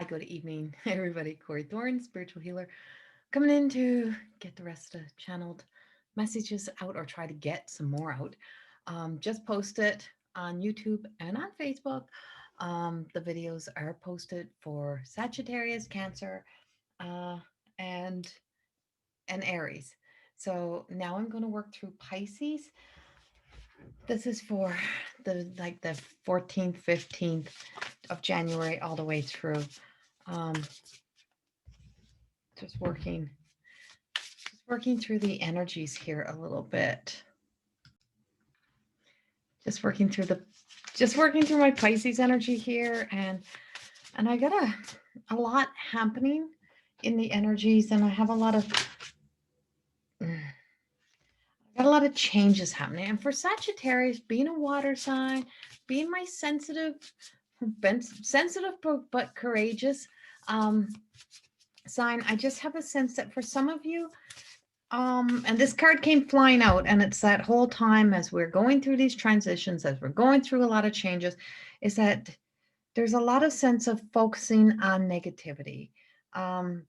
Good evening, everybody. Corrie Thorne, spiritual healer, coming in to get the rest of the channeled messages out or try to get some more out. Just posted on YouTube and on Facebook. The videos are posted for Sagittarius, Cancer, uh, and and Aries. So now I'm going to work through Pisces. This is for the 14th, 15th of January all the way through. Um, just working through the energies here a little bit. Just working through the just working through my Pisces energy here, and I got a lot happening in the energies, and I have a lot of changes happening. And for Sagittarius, being a water sign, being my sensitive but courageous um, sign, I just have a sense that for some of you, and this card came flying out, and it's that whole time as we're going through these transitions, as we're going through a lot of changes, is that there's a lot of sense of focusing on negativity, um,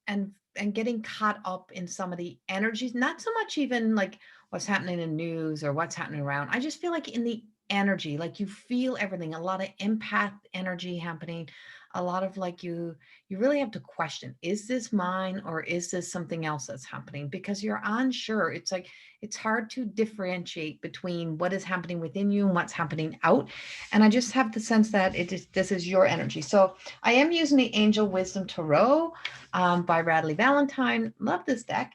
and getting caught up in some of the energies, not so much even like what's happening in news or what's happening around. I just feel like in the energy, like you feel everything, a lot of empath energy happening, a lot of like you really have to question, is this mine or is this something else that's happening? Because you're unsure. It's like it's hard to differentiate between what is happening within you and what's happening out. And I just have the sense that this is your energy. So I am using the Angel Wisdom Tarot by Radley Valentine. Love this deck.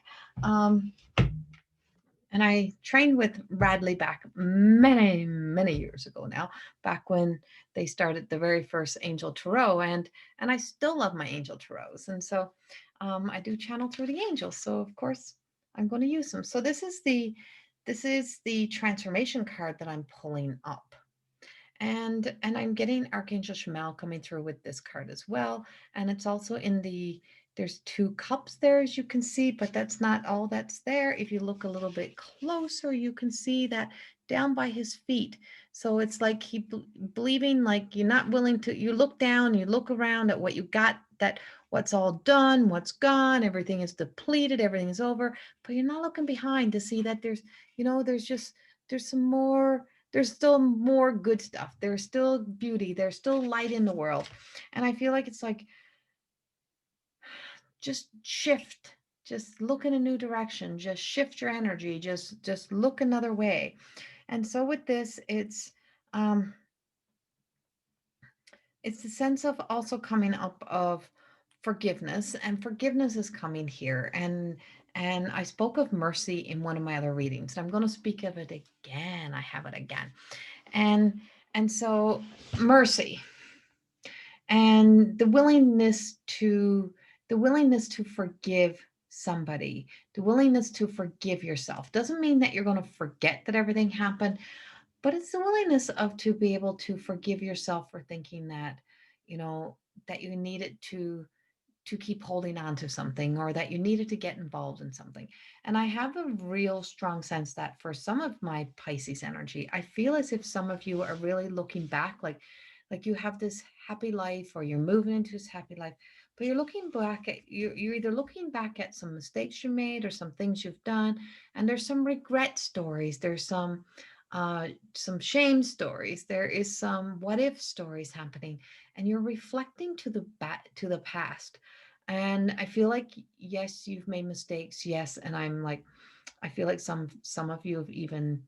And I trained with Radley back many, many years ago now, back when they started the very first Angel Tarot. And I still love my Angel Tarots. And so I do channel through the angels. So of course I'm going to use them. So this is the transformation card that I'm pulling up. And I'm getting Archangel Shamal coming through with this card as well. And it's also in there's two cups there, as you can see, but that's not all that's there. If you look a little bit closer, you can see that down by his feet. So it's like he believing, like you're not willing to, you look down, you look around at what you got, that what's all done, what's gone, everything is depleted, everything is over, but you're not looking behind to see that there's some more, there's still more good stuff. There's still beauty. There's still light in the world. And I feel like it's like, just shift, just look in a new direction, just shift your energy, just look another way. And so with this, um, it's the sense of also coming up of forgiveness, and forgiveness is coming here. And I spoke of mercy in one of my other readings. I'm going to speak of it again. I have it again. And and so mercy and the willingness to forgive somebody, the willingness to forgive yourself doesn't mean that you're going to forget that everything happened, but it's the willingness of to be able to forgive yourself for thinking that, you know, that you needed to keep holding on to something, or that you needed to get involved in something. And I have a real strong sense that for some of my Pisces energy, I feel as if some of you are really looking back, like you have this happy life, or you're moving into this happy life, but you're looking back at, you're either looking back at some mistakes you made or some things you've done, and there's some regret stories, there's some shame stories, there is some what if stories happening, and you're reflecting to the past. And I feel like, yes, you've made mistakes, yes, and I'm like, I feel like some of you have even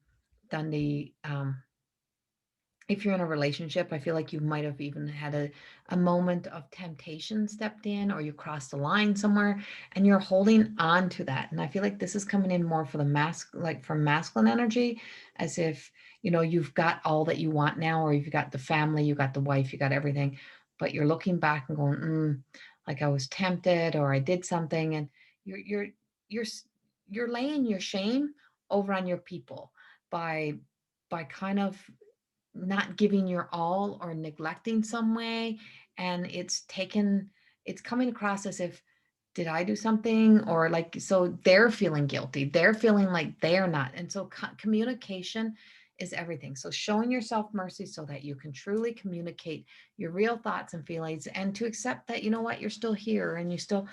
done the if you're in a relationship, I feel like you might have even had a moment of temptation stepped in, or you crossed the line somewhere, and you're holding on to that. And I feel like this is coming in more for the like for masculine energy, as if, you've got all that you want now, or you've got the family, you got the wife, you got everything, but you're looking back and going, like I was tempted, or I did something, and you're you're laying your shame over on your people by kind of not giving your all or neglecting some way. And it's coming across as if, did I do something? Or like, so they're feeling guilty, they're feeling like they're not. And so communication is everything. So showing yourself mercy so that you can truly communicate your real thoughts and feelings, and to accept that, you know what, you're still here, and you still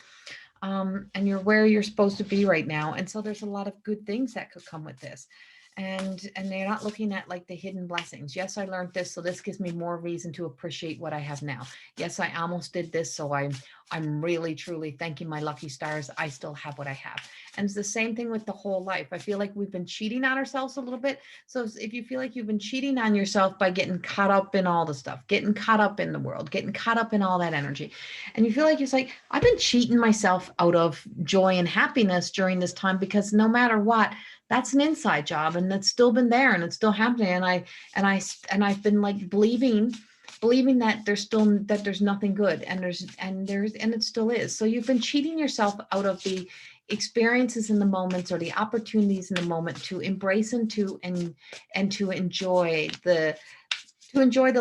and you're where you're supposed to be right now. And so there's a lot of good things that could come with this. And they're not looking at like the hidden blessings. Yes, I learned this, so this gives me more reason to appreciate what I have now. Yes, I almost did this, so I'm really truly thanking my lucky stars I still have what I have. And it's the same thing with the whole life. I feel like we've been cheating on ourselves a little bit. So if you feel like you've been cheating on yourself by getting caught up in all the stuff, getting caught up in the world, getting caught up in all that energy, and you feel like it's like, I've been cheating myself out of joy and happiness during this time, because no matter what, that's an inside job, and that's still been there, and it's still happening. And I've been like believing that there's nothing good, and it still is. So you've been cheating yourself out of the experiences in the moments, or the opportunities in the moment, to embrace and to enjoy the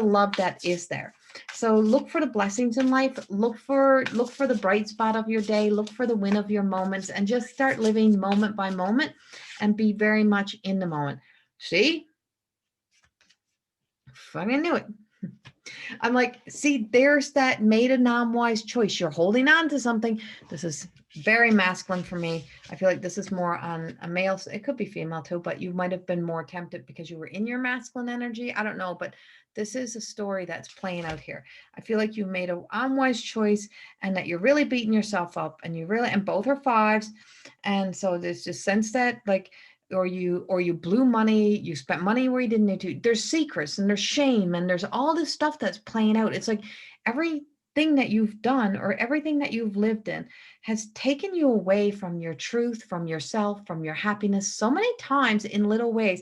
love that is there. So look for the blessings in life, look for the bright spot of your day, look for the win of your moments, and just start living moment by moment, and be very much in the moment. See, fucking knew it. I'm like, see, there's that made a non-wise choice. You're holding on to something. This is very masculine for me. I feel like this is more on a male. It could be female too, but you might have been more tempted because you were in your masculine energy. I don't know, but this is a story that's playing out here. I feel like you made a unwise choice, and that you're really beating yourself up, and both are fives. And so there's just sense that like, or you blew money, you spent money where you didn't need to. There's secrets, and there's shame, and there's all this stuff that's playing out. It's like everything that you've done, or everything that you've lived in, has taken you away from your truth, from yourself, from your happiness, so many times in little ways.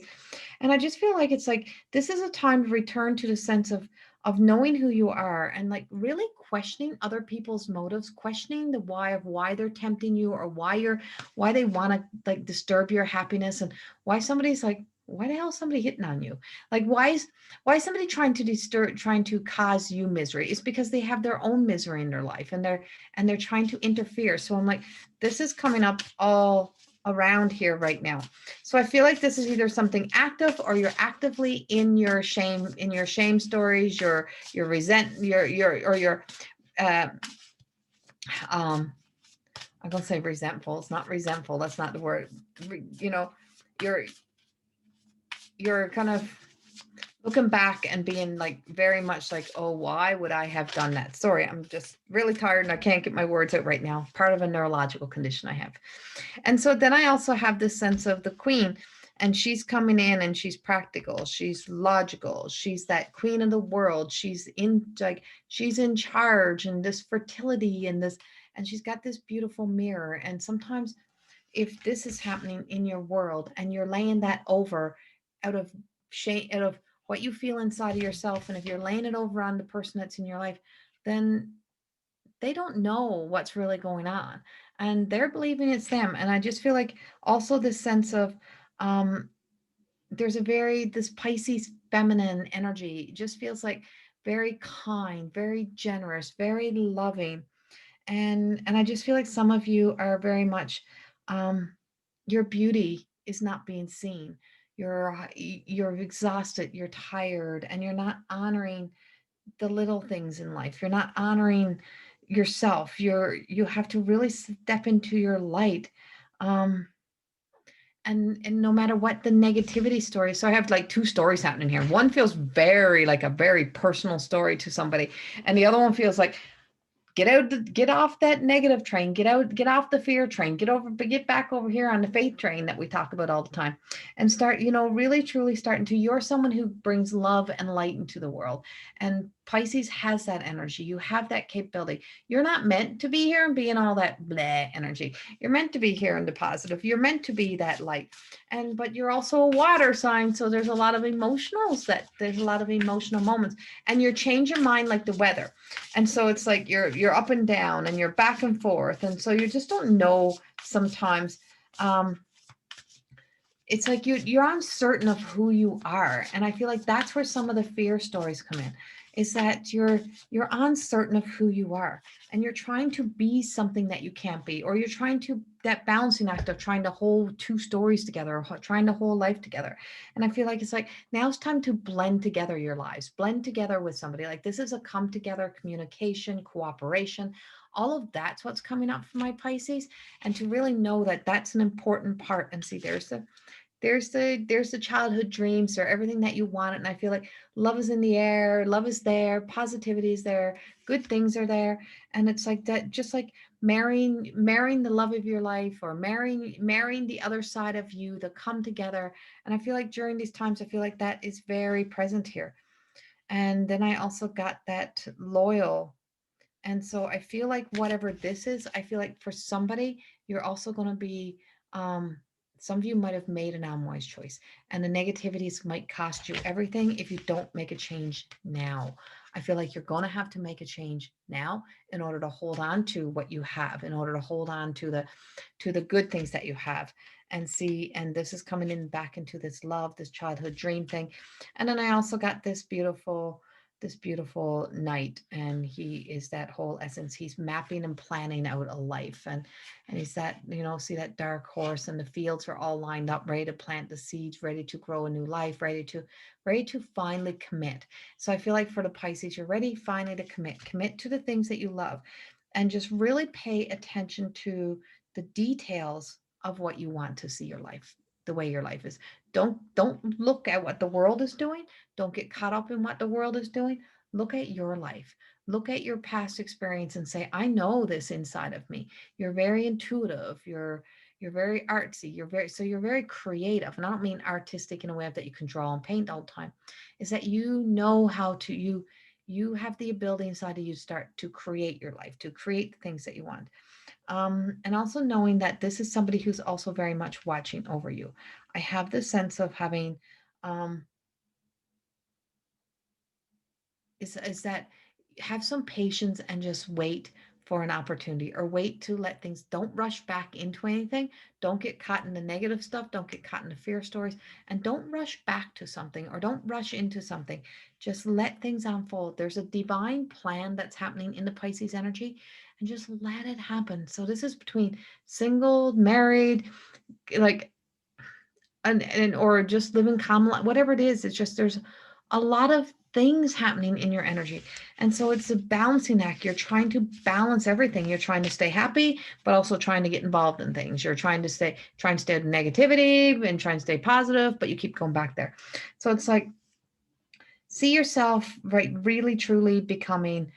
And I just feel like it's like, this is a time to return to the sense of knowing who you are, and like really questioning other people's motives, questioning the why of why they're tempting you, or why they want to like disturb your happiness, and why somebody's like, why the hell is somebody hitting on you? Like, why is somebody trying to cause you misery? It's because they have their own misery in their life, and they're trying to interfere. So I'm like, this is coming up all around here right now. So I feel like this is either something active, or you're actively in your shame stories, your resent, your uh, I'm gonna say resentful. It's not resentful. That's not the word. You know, you're kind of looking back and being like very much like, oh, why would I have done that? Sorry, I'm just really tired and I can't get my words out right now. Part of a neurological condition I have. And so then I also have this sense of the queen, and she's coming in, and she's practical, she's logical, she's that queen of the world, she's in charge, and this fertility, and she's got this beautiful mirror. And sometimes if this is happening in your world, and you're laying that over out of shame, out of what you feel inside of yourself, and if you're laying it over on the person that's in your life, then they don't know what's really going on, and they're believing it's them. And I just feel like also this sense of um there's this Pisces feminine energy. It just feels like very kind, very generous, very loving. And I just feel like some of you are very much um your beauty is not being seen. You're exhausted, you're tired, and you're not honoring the little things in life. You're not honoring yourself. You have to really step into your light. Um, and no matter what the negativity story. So I have like two stories happening here. One feels very like a very personal story to somebody, and the other one feels like, get off that negative train, get off the fear train, get back over here on the faith train that we talk about all the time, and start, really truly starting to, you're someone who brings love and light into the world. And Pisces has that energy. You have that capability. You're not meant to be here and be in all that blah energy. You're meant to be here in the positive. You're meant to be that light. But you're also a water sign, so there's a lot of there's a lot of emotional moments, and you change your mind like the weather. And so it's like you're up and down, and you're back and forth, and so you just don't know sometimes. It's like you're uncertain of who you are, and I feel like that's where some of the fear stories come in, is that you're uncertain of who you are, and you're trying to be something that you can't be, or you're trying to that balancing act of trying to hold two stories together, or trying to hold life together. And I feel like it's like now it's time to blend together your lives, blend together with somebody. Like this is a come together, communication, cooperation. All of that's what's coming up for my Pisces, and to really know that that's an important part. And see, there's the childhood dreams or everything that you want. And I feel like love is in the air, love is there, positivity is there, good things are there. And it's like that, just like marrying the love of your life, or marrying the other side of you, that come together. And I feel like during these times, I feel like that is very present here. And then I also got that loyal. And so I feel like whatever this is, I feel like for somebody, you're also going to be, um, some of you might have made an unwise choice, and the negativities might cost you everything if you don't make a change now. I feel like you're going to have to make a change now in order to hold on to what you have, in order to hold on to the good things that you have. And see, and this is coming in back into this love, this childhood dream thing. And then I also got this beautiful knight, and he is that whole essence. He's mapping and planning out a life, and he's that, see that dark horse, and the fields are all lined up, ready to plant the seeds, ready to grow a new life, ready to finally commit. So I feel like for the Pisces, you're ready finally to commit to the things that you love, and just really pay attention to the details of what you want to see your life, the way your life is. Don't look at what the world is doing. Don't get caught up in what the world is doing. Look at your life. Look at your past experience and say, I know this inside of me. You're very intuitive. You're very artsy. You're very creative. And I don't mean artistic in a way that you can draw and paint all the time. Is that you know how to you have the ability inside of you to start to create your life, to create the things that you want. And also knowing that this is somebody who's also very much watching over you. I have this sense of having, um, is that have some patience and just wait for an opportunity, or wait to let things, don't rush back into anything. Don't get caught in the negative stuff. Don't get caught in the fear stories, and don't rush back to something, or don't rush into something. Just let things unfold. There's a divine plan that's happening in the Pisces energy, and just let it happen. So this is between single, married, like, and or just living calm life, whatever it is. It's just there's a lot of things happening in your energy, and so it's a balancing act. You're trying to balance everything. You're trying to stay happy, but also trying to get involved in things. You're trying to stay out of negativity and trying to stay positive, but you keep going back there. So it's like, see yourself, right, really truly becoming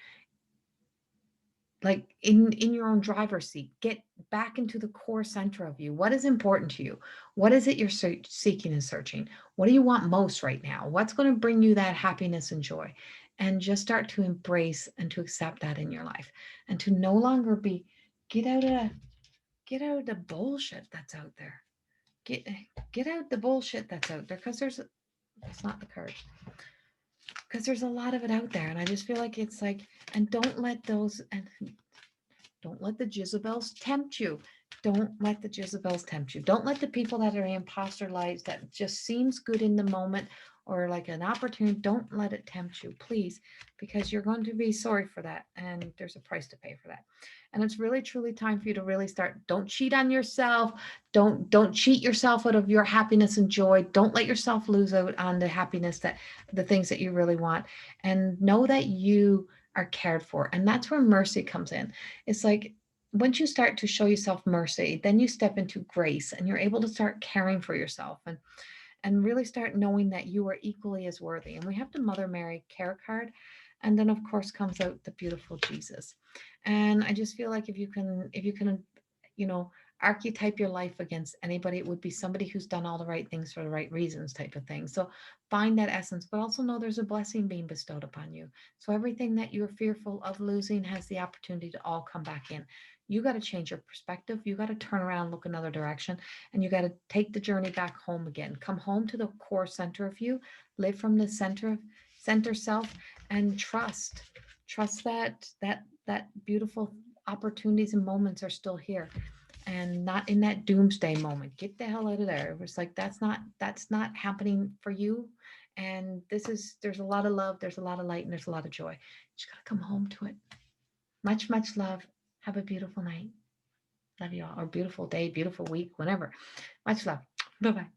like in your own driver's seat. Get back into the core center of you. What is important to you? What is it you're seeking and searching? What do you want most right now? What's going to bring you that happiness and joy? And just start to embrace and to accept that in your life, and to no longer be, get out of get out of the bullshit that's out there. Get out the bullshit that's out there, because it's not the card, because there's a lot of it out there. And I just feel like it's like, and don't let the Jezebels tempt you. Don't let the Jezebels tempt you. Don't let the people that are imposter lives that just seems good in the moment, or like an opportunity, don't let it tempt you, please, because you're going to be sorry for that, and there's a price to pay for that. And it's really truly time for you to really start. Don't cheat on yourself. Don't cheat yourself out of your happiness and joy. Don't let yourself lose out on the happiness, that the things that you really want, and know that you are cared for. And that's where mercy comes in. It's like, once you start to show yourself mercy, then you step into grace, and you're able to start caring for yourself, and really start knowing that you are equally as worthy. And we have the Mother Mary care card. And then of course comes out the beautiful Jesus. And I just feel like if you can, you know, archetype your life against anybody, it would be somebody who's done all the right things for the right reasons, type of thing. So find that essence, but also know there's a blessing being bestowed upon you. So everything that you're fearful of losing has the opportunity to all come back in. You got to change your perspective. You got to turn around, look another direction, and you got to take the journey back home again. Come home to the core center of you, live from the center self, and trust that beautiful opportunities and moments are still here, and not in that doomsday moment. Get the hell out of there. It was like, that's not happening for you. And there's a lot of love, there's a lot of light, and there's a lot of joy. You just got to come home to it. Much love. Have a beautiful night. Love you all. Or beautiful day, beautiful week, whenever. Much love. Bye bye.